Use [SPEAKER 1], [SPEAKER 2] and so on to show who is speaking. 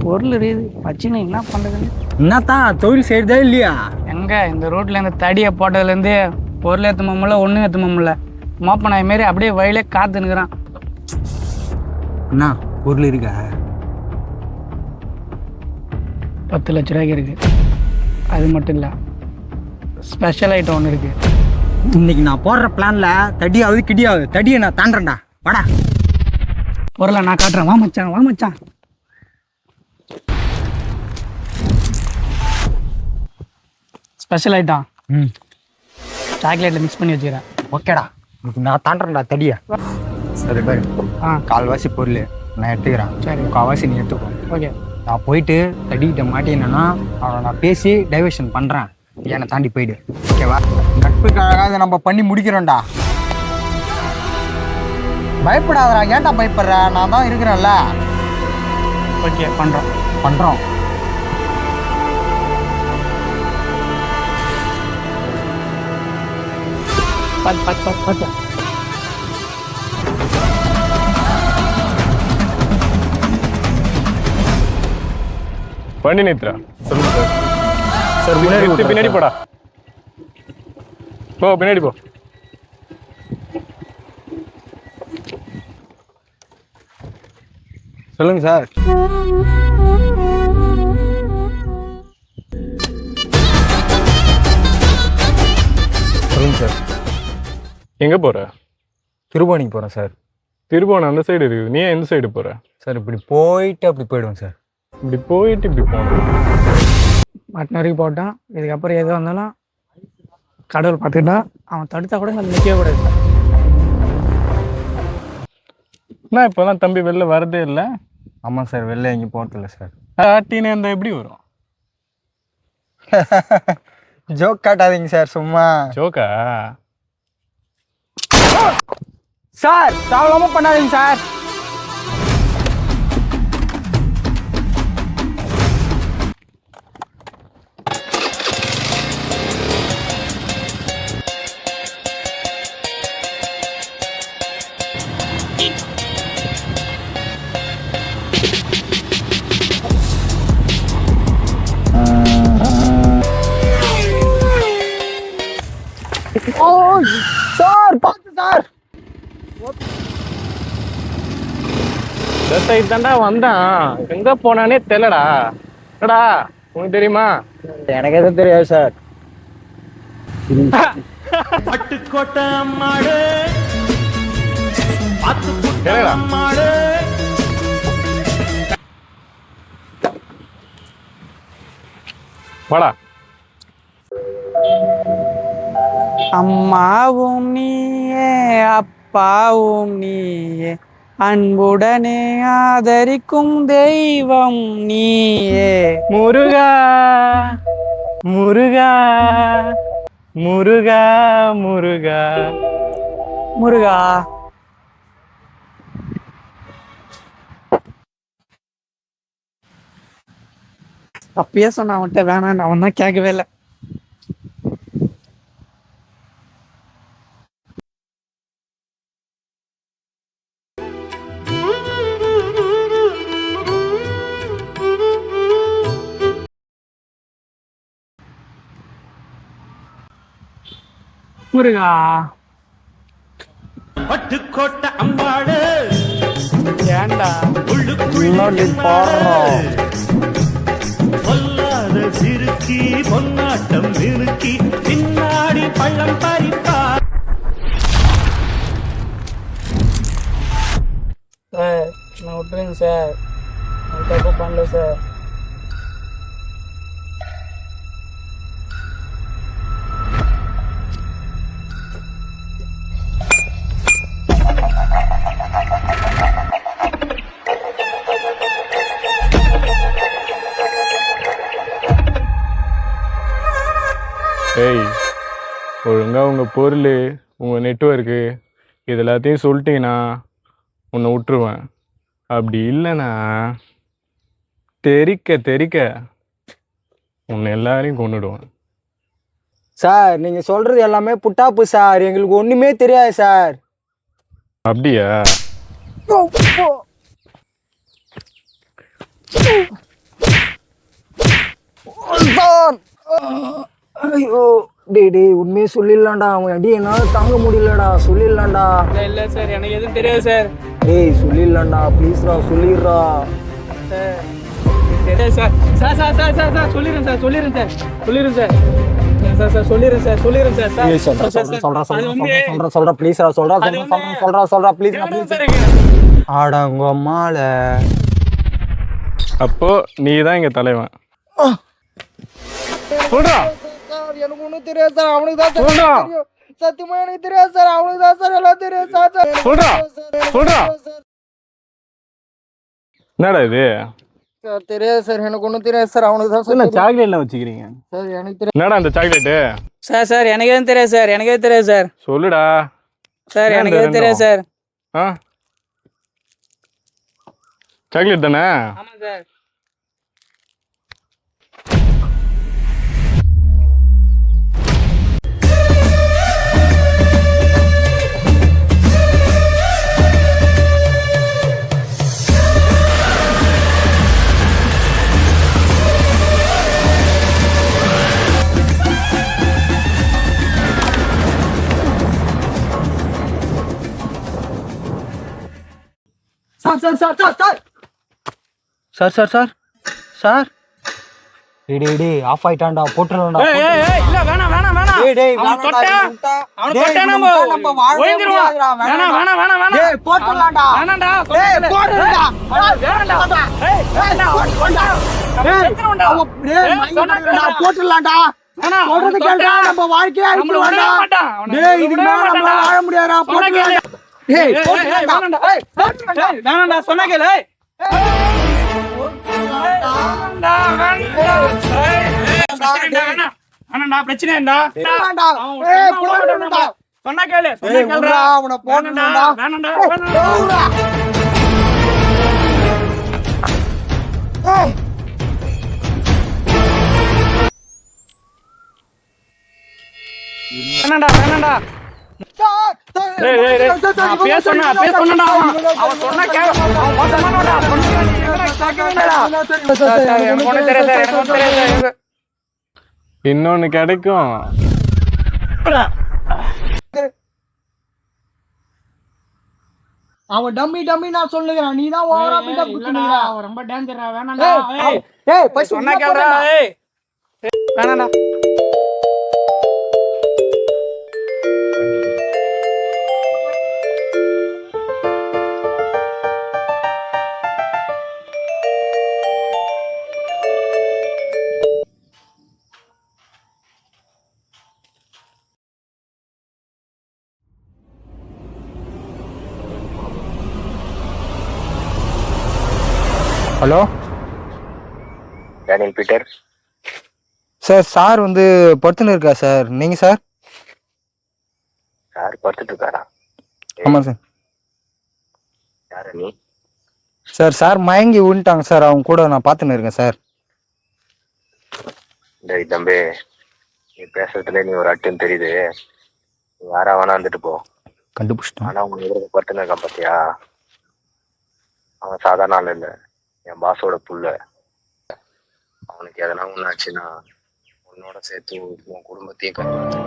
[SPEAKER 1] பொருள் இருக்குது வச்சுன்னு என்ன பண்ணுறதுன்னு.
[SPEAKER 2] என்னத்தான் தொழில் செய்யறதே இல்லையா?
[SPEAKER 1] எங்கே இந்த ரோட்டில் இந்த தடியை போட்டதுலேருந்து பொருள் ஏற்ற முடியல, ஒன்றும் ஏற்ற முடியல. மோப்பனாய் மாரி அப்படியே வயலே காத்துனுக்குறான்.
[SPEAKER 2] அண்ணா பொருள் இருக்கா?
[SPEAKER 1] 10 லட்ச ரூபாய்க்கு இருக்குது. அது மட்டும் இல்லை, ஸ்பெஷல் ஐட்டம் ஒன்று இருக்குது.
[SPEAKER 2] இன்னைக்கு நான் போடுற பிளான்ல தடியாவது கிடியாவது தடியை நான் தாண்டேன்டா. வாடா
[SPEAKER 1] பொருளை நான் காட்டுறேன். வா மச்சான், வா மச்சான். ஸ்பெஷல் ஐட்டம் சாக்லேட்டில் மிக்ஸ் பண்ணி வச்சுக்கிறேன்.
[SPEAKER 2] ஓகேடா, இன்னைக்கு நான் தாண்டேன்டா தடியை. சரி பாரு, கால்வாசி பொருள் நான் எடுத்துக்கிறேன்.
[SPEAKER 1] சரி,
[SPEAKER 2] கால்வாசி நீ எடுத்துக்கோ.
[SPEAKER 1] ஓகே.
[SPEAKER 2] நான் போயிட்டு தடிக்கிட்ட மாட்டேன்னா அவனை நான் பேசி டைவர்ஷன் பண்ணுறேன். என்னை தாண்டி போயிடு. ஓகேவா? நட்புக்காக அதை நம்ம பண்ணி முடிக்கிறோம்டா. பயப்படாதடா. ஏன்டா பயப்படுற? நான் தான் இருக்கிறேன்ல.
[SPEAKER 1] ஓகே, பண்ணுறோம். பார்த்து
[SPEAKER 3] வண்டி நிறுத்துறா. சொல்லுங்க சார். சார் பின்னாடி போடா. போ பின்னாடி போ.
[SPEAKER 2] சொல்லுங்க சார். சொல்லுங்க சார்.
[SPEAKER 3] எங்க போற?
[SPEAKER 2] திருபுவனைக்கு போகிறேன் சார்.
[SPEAKER 3] திருபுவனம் அந்த சைடு இருக்குது. நீ எந்த சைடு போற?
[SPEAKER 2] சார் இப்படி போயிட்டு அப்படி போயிடுவேன் சார்.
[SPEAKER 3] இப்படி போயிட்டு இப்படி போகணும்.
[SPEAKER 1] மட்டன் வரைக்கும் போட்டான். இதுக்கப்புறம் எது வந்தாலும் கடவுள் பார்த்துக்கிட்டா அவன் தடுத்தா கூட நிற்கவே கூடாது.
[SPEAKER 3] நான் இப்போதான் தம்பி வெளில வரதே இல்லை.
[SPEAKER 2] ஆமாம் சார், வெளில எங்கேயும் போகிறதில்ல சார்.
[SPEAKER 3] ஆட்டினே இருந்தால் எப்படி வரும்?
[SPEAKER 2] ஜோக் காட்டாதீங்க சார், சும்மா.
[SPEAKER 3] ஜோக்கா?
[SPEAKER 2] சார் தாவலாமல் பண்ணாதீங்க சார். சார் பார்த்து சார்.
[SPEAKER 3] இந்த சைடு தாண்டா வந்தான். எங்க போனானே தெரியலடா. என்னடா உனக்கு தெரியுமா?
[SPEAKER 2] எனக்கு எதுவும் தெரியாது சார்.
[SPEAKER 4] பட்டுக்கோட்டை அம்மாடு,
[SPEAKER 3] என்னடா
[SPEAKER 4] அம்மாடு.
[SPEAKER 3] வாடா.
[SPEAKER 1] அம்மாவும் நீயே, அப்பாவும் நீயே, அன்புடனே ஆதரிக்கும் தெய்வம் நீயே.
[SPEAKER 3] முருகா முருகா முருகா முருகா
[SPEAKER 1] முருகா. அப்பயே சொன்ன அவன்கிட்ட வேணான்னு. அவன் தான் கேட்கவே இல்லை. முருகா.
[SPEAKER 4] பட்டுக்கோட்டை அம்பாடு,
[SPEAKER 1] ஏண்டா
[SPEAKER 4] உள்ளுக்குள்ளே பொல்லாத சிறுக்கி பொன்னாட்டம் நிறுக்கி பின்னாடி பள்ளம் பறிப்பார்.
[SPEAKER 1] சார் நான் விட்டுருங்க சார். நான் தப்பு பண்ணல சார்.
[SPEAKER 3] ஏய், ஒழுங்கா உங்கள் பொருள், உங்கள் நெட்வொர்க்கு இது எல்லாத்தையும் சொல்லிட்டீங்கன்னா உன்னை விட்டுருவேன். அப்படி இல்லைன்னா தெறிக்க உன்னை எல்லாரையும் கொண்டுடுவேன்.
[SPEAKER 2] சார் நீங்க சொல்றது எல்லாமே புட்டாப்பு சார். எங்களுக்கு ஒண்ணுமே தெரியாது சார்.
[SPEAKER 3] அப்படியா?
[SPEAKER 2] ஐயோ டேய் உண்மையே சொல்லிடலாம்டா. அவன் அடி என்னால தாங்க முடியலடா. சொல்லிடலாம்டா.
[SPEAKER 1] இல்லை சார், எனக்கு எதுவும் தெரியாது சார்.
[SPEAKER 2] டேய் சொல்லிடலாம்டா, ப்ளீஸ்டா சொல்லிடுறா.
[SPEAKER 1] தெரியாது சார். சார் சொல்லிடுறேன் சார். சொல்லிடுறேன் சார்.
[SPEAKER 2] சொல்றா ப்ளீஸ்டா. சொல்றா ப்ளீஸ். ஆடங்கம்மால.
[SPEAKER 3] அப்போ நீ தான் இங்க தலைவன். சொல்றா
[SPEAKER 2] எனக்கு ஒண்ணும் தெரியாது சார். அவனுக்கு தான்
[SPEAKER 3] சொல்றா.
[SPEAKER 2] சத்தியமா எனக்கு தெரியாது சார். அவனுக்கு தான் சார் எல்லாம் தெரியாது சார்.
[SPEAKER 3] சொல்றா. என்னடா இது?
[SPEAKER 2] சார் தெரியாது சார். எனக்கு ஒண்ணும் தெரியாது சார். அவனுக்கு தான்
[SPEAKER 3] என்ன சாக்லேட்லாம் வச்சுக்கிறீங்க?
[SPEAKER 2] சார் எனக்கு தெரியாது.
[SPEAKER 3] என்னடா அந்த சாக்லேட்டு?
[SPEAKER 1] சார் எனக்கு எதுவும் தெரியாது சார். எனக்கு எதுவும் தெரியாது சார்.
[SPEAKER 3] சொல்லுடா.
[SPEAKER 1] சார் எனக்கு எதுவும் தெரியாது சார்.
[SPEAKER 3] ஆ சாக்லேட் தானே?
[SPEAKER 1] ஆமாம் சார்.
[SPEAKER 2] சார் டேய் ஆஃப் ஆயிட்டான்டா. போட்டுறலாம்டா.
[SPEAKER 1] இல்ல வேணாம்.
[SPEAKER 2] டேய்
[SPEAKER 1] அவன் தொட்டா நம்ம ஒழிஞ்சிருவான். வேணாம்.
[SPEAKER 2] டேய் போட்டுறலாம்டா.
[SPEAKER 1] வேணாம்டா.
[SPEAKER 2] டேய் போட்டுறலாம்டா.
[SPEAKER 1] வேணாம்டா.
[SPEAKER 2] போட்டுறலாம்டா. சொல்றது கேளுடா. நம்ம வாழ்க்கைய அழிச்சிடுவான்டா. டேய் இதுக்கு மேல நம்ம வாழ முடியாதுடா. போட்டுறலாம்டா. டேய் போட்டுறலாம்டா.
[SPEAKER 1] வேணாம்டா. சொன்னா கேளு. பிரச்சனை சொன்னா கேளு.
[SPEAKER 2] அவனை போட்டுறலாம்டா.
[SPEAKER 1] வேணாம்டா. வேணாம்டா.
[SPEAKER 3] இன்னொன்னு கிடைக்கும்.
[SPEAKER 2] அவன் டம்மி நான் சொல்லுகிறான். நீ தான் ஓவரா பில்டப் குடுக்குறா.
[SPEAKER 1] ரொம்ப டேஞ்சரா. வேணாம்டா.
[SPEAKER 2] ஏய் பஸ்
[SPEAKER 1] சொன்னா கேளுடா. வேணாம்டா.
[SPEAKER 2] Hello
[SPEAKER 5] Daniel Peter.
[SPEAKER 2] சார் வந்து படுத்துன்னு இருக்கா சார். நீங்க சார்?
[SPEAKER 5] யார் படுத்துட்டு இருக்காரா?
[SPEAKER 2] ஆமா சார்.
[SPEAKER 5] யாரு நீ?
[SPEAKER 2] சார் மயங்கி விழுந்துட்டாங்க சார். அவங்க கூட நான் பார்த்துன்னு இருக்கேன் சார்.
[SPEAKER 5] டேய் தம்பி, நீ பேசுறதுல நீ ஒரு அட்டுன்னு தெரியுது. நீ யாரா வேணா வந்துட்டு போ.
[SPEAKER 2] கண்டுபிடிச்சிட்டேன்.
[SPEAKER 5] ஆனா உங்க எதிர்க்க படுத்துன்னு இருக்கான் பாத்தியா? அவன் சாதாரண ஆள் இல்லை, என் பாஸோட புள்ள. அவனுக்கு எதனா ஒண்ணு ஆச்சுன்னா உன்னோட சேர்த்து உன் குடும்பத்தையும் கண்டுபிடிச்சு.